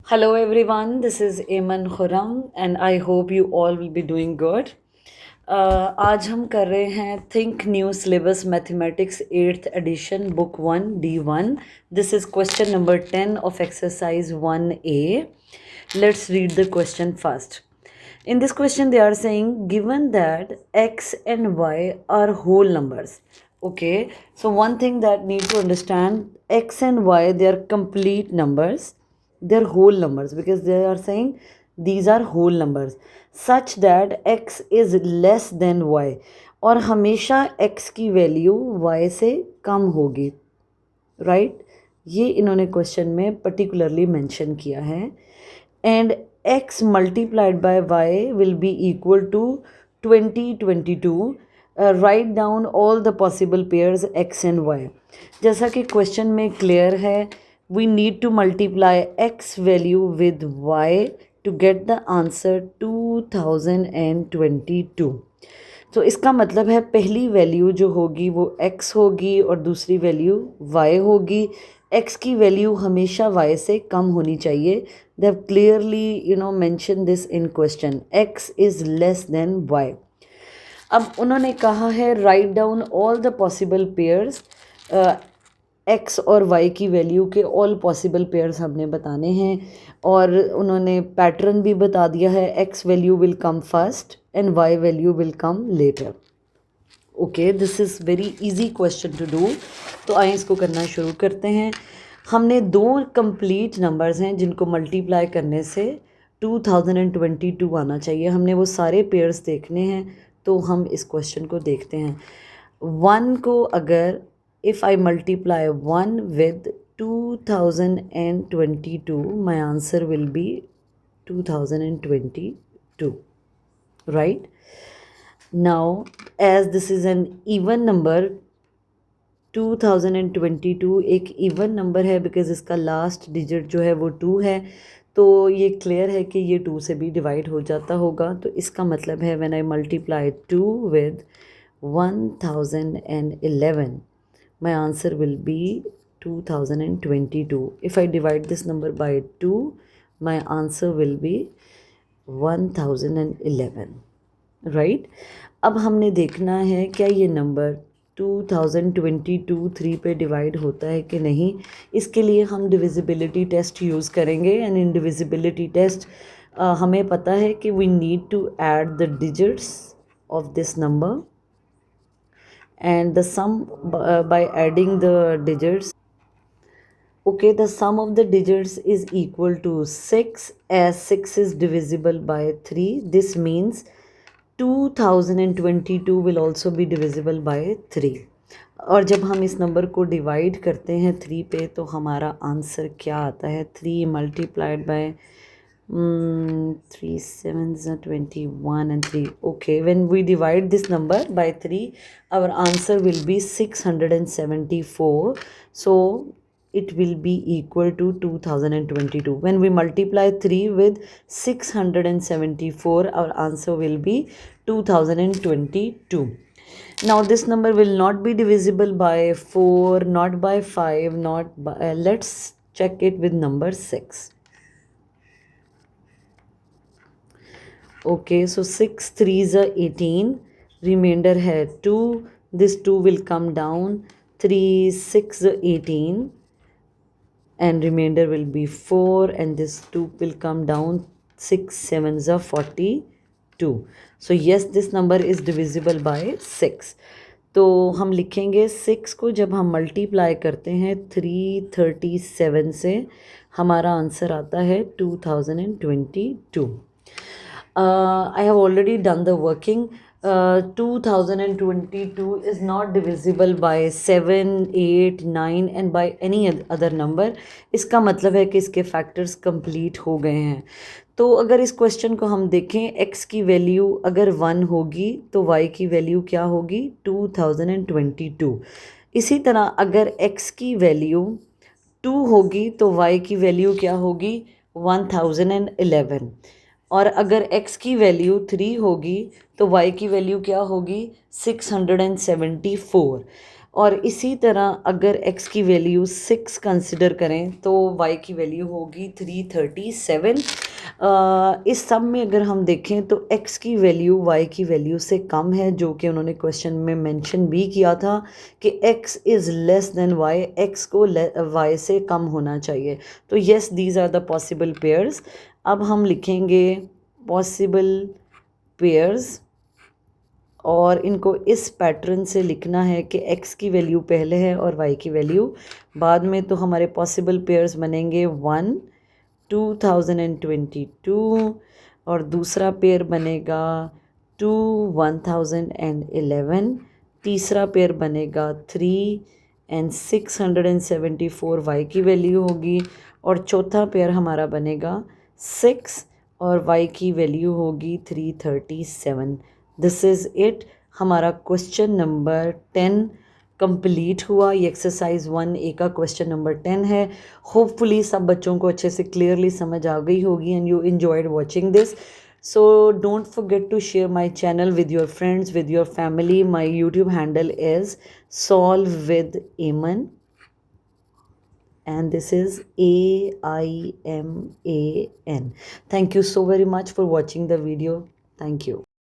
Hello everyone, this is Eman Khurram and I hope you all will be doing good. आज हम कर रहे हैं think new syllabus mathematics 8th addition book 1 D1. This is question number 10 of exercise 1A. Let's read the question first. In this question they are saying given that x and y are whole numbers. Okay, so one thing that need to understand, x and y, they are complete numbers, they're whole numbers because they are saying these are whole numbers such that x is less than y, और हमेशा x की value y से कम होगी, right ये इन्होंने question में particularly mention किया है. And x multiplied by y will be equal to 2022. Write down all the possible pairs x and y. जैसा कि क्वेश्चन में क्लियर है, we need to multiply x value with y to get the answer 2022. तो इसका मतलब है पहली value जो होगी वो x होगी और दूसरी वैल्यू y होगी. x की वैल्यू हमेशा y से कम होनी चाहिए. They have clearly mention this in question, x is less than y. अब उन्होंने कहा है right down all the possible pairs. X और वाई की वैल्यू के ऑल पॉसिबल पेयर्स हमने बताने हैं और उन्होंने पैटर्न भी बता दिया है. X value will come first and y value will come later. Okay, this is very easy question to do. तो आइए इसको करना शुरू करते हैं. हमने दो कंप्लीट नंबर्स हैं जिनको मल्टीप्लाई करने से 2022 आना चाहिए. हमने वो सारे पेयर्स देखने हैं, तो हम इस क्वेश्चन को देखते हैं. वन को अगर if I multiply 1 with 2022, my answer will be 2022, right? Now, as this is an even number, 2022 एक even number है because इसका last digit जो है वो 2 है, तो ये clear है कि ये 2 से भी divide हो जाता होगा. तो इसका मतलब है when I multiply 2 with 1011, my answer will be 2022. If I divide this number by 2, my answer will be 1011, right? अब हमने देखना है क्या ये नंबर 2022 3 पे डिवाइड होता है कि नहीं. इसके लिए हम डिविजिबिलिटी टेस्ट यूज़ करेंगे. एंड इन डिविजिबिलिटी टेस्ट हमें पता है कि we need to add the digits of this number and the sum by adding the digits. Okay, the sum of the digits is equal to 6, as 6 is divisible by 3. This means 2022 will also be divisible by 3. और जब हम इस number को divide करते हैं 3 पे तो हमारा आंसर क्या आता है, 3 multiplied by 3 7s are 21 and 3. Okay, when we divide this number by 3, our answer will be 674. So it will be equal to 2022. When we multiply 3 with 674, our answer will be 2022. Now this number will not be divisible by 4, not by 5, not by, let's check it with number 6. Okay, so 6 3s are 18, remainder है 2, this 2 will come down, 3 6 18 and remainder will be 4 and this 2 will come down, 6 7s are 42. So yes, this number is divisible by 6. तो हम लिखेंगे 6 को जब हम multiply करते हैं 337 से, हमारा आंसर आता है 2022. I have already done the working. 2022 is not divisible by 7, 8, 9 and by any other number. इसका मतलब है कि इसके फैक्टर्स कंप्लीट हो गए हैं. तो अगर इस क्वेश्चन को हम देखें, x की वैल्यू अगर 1 होगी तो y की वैल्यू क्या होगी, 2022. इसी तरह अगर x की वैल्यू 2 होगी तो y की वैल्यू क्या होगी, 1011. और अगर x की वैल्यू 3 होगी तो y की वैल्यू क्या होगी, 674. और इसी तरह अगर x की वैल्यू 6 कंसिडर करें तो y की वैल्यू होगी 337। इस सब में अगर हम देखें तो x की वैल्यू y की वैल्यू से कम है, जो कि उन्होंने क्वेश्चन में मेंशन भी किया था कि x is less than y, x को y से कम होना चाहिए। तो yes, these are the possible pairs. अब हम लिखेंगे पॉसिबल पेयर्स और इनको इस पैटर्न से लिखना है कि x की वैल्यू पहले है और y की वैल्यू बाद में। तो हमारे पॉसिबल पेयर्स बनेंगे 1 2022 और दूसरा पेयर बनेगा 2 1011, तीसरा पेयर बनेगा 3 एंड 674 y की वैल्यू होगी और चौथा पेयर हमारा बनेगा 6 और y की वैल्यू होगी 337। This is it. हमारा क्वेश्चन नंबर 10 कंप्लीट हुआ। ये एक्सरसाइज 1A का क्वेश्चन नंबर 10 है। होपफुली सब बच्चों को अच्छे से क्लियरली समझ आ गई होगी and you enjoyed watching this. So don't forget to share my channel with your friends, with your family. My YouTube handle is Solve with Aman and this is AIMAN. Thank you so very much for watching the video. Thank you.